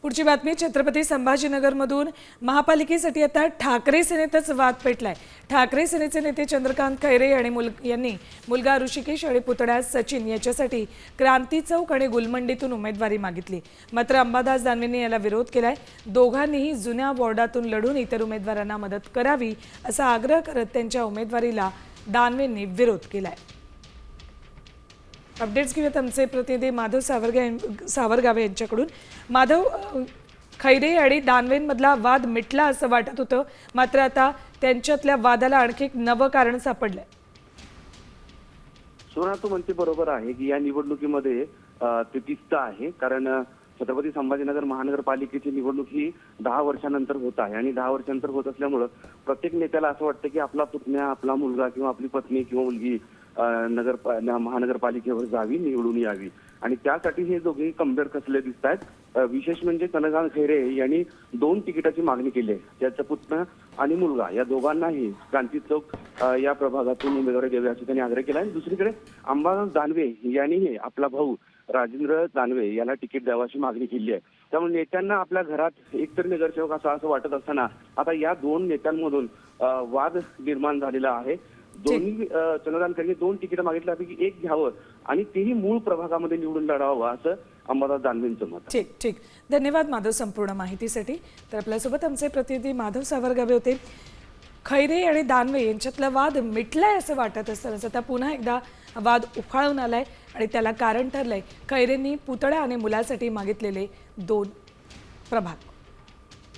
पुढची बातमी छत्रपती संभाजीनगरमधून महापालिकेसाठी आता ठाकरे सेनेतच वाद पेटलाय। ठाकरे सेनेचे नेते चंद्रकांत खैरे यांनी मुलगा ऋषिकेश आणि पुतण्या सचिन याच्यासाठी क्रांती चौक आणि गुलमंडीतून उमेदवारी मागितली। मात्र अंबादास दानवेंनी याला विरोध केलाय। दोघांनीही जुन्या वॉर्डातून लढून इतर उमेदवारांना मदत करावी असा आग्रह करत त्यांच्या उमेदवारीला दानवेंनी विरोध केलाय। अपडेट्स घेऊयात आमचे प्रतिनिधी माधव सावरगावे यांच्याकडून। माधव, खैरे आणि दानवेंमधला वाद मिटला असं वाटत होतं, मात्र आता त्यांच्यातल्या वादाला आणखी एक नवं कारण सापडलंय। सोना, तू म्हणते बरोबर आहे की या निवडणुकीमध्ये ते तिस्त आहे, कारण छत्रपती संभाजीनगर महानगरपालिकेची निवडणूक ही 10 वर्षानंतर होत आहे आणि 10 वर्षानंतर होत असल्यामुळे प्रत्येक नेत्याला असं वाटतं की आपला पुतण्या, आपला मुलगा किंवा आपली पत्नी किंवा मुलगी महानगरपालिकेवर जावी, निवडून यावी आणि त्यासाठी हे दोघे कंबेर कसले दिसत आहेत। विशेष म्हणजे चंद्रकांत खैरे यांनी 2 तिकिटाची मागणी केली आहे। त्याचा पुतण्या आणि मुलगा या दोघांनाही क्रांती चौक या प्रभागातून उमेदवारी द्यावी असा त्यांनी आग्रह केला आहे। दुसरीकडे अंबादास दानवे यांनीही आपला भाऊ राजेंद्र दानवे याला तिकीट द्यावाची मागणी केली आहे। त्यामुळे नेत्यांना आपल्या घरात एकतरी नगरसेवक असं वाटत असताना आता या 2 नेत्यांमधून वाद निर्माण झालेला आहे। दोन्ही चंद्रकांत खैरे 2 तिकीट मागितल्यापैकी एक घ्यावं आणि तेही मूळ प्रभागामध्ये निवडून लढावं असं अंबादास दानवेंचं मत। ठीक, धन्यवाद माधव संपूर्ण माहितीसाठी। तर आपल्यासोबत आमचे प्रतिनिधी माधव सावरगावे होते। खैरे आणि दानवे यांच्यातला वाद मिटलाय असं वाटत असताना आता पुन्हा एकदा वाद उफाळून आलाय आणि त्याला कारण ठरलंय खैरेंनी पुतळा आणि मुलासाठी मागितलेले 2 प्रभाग।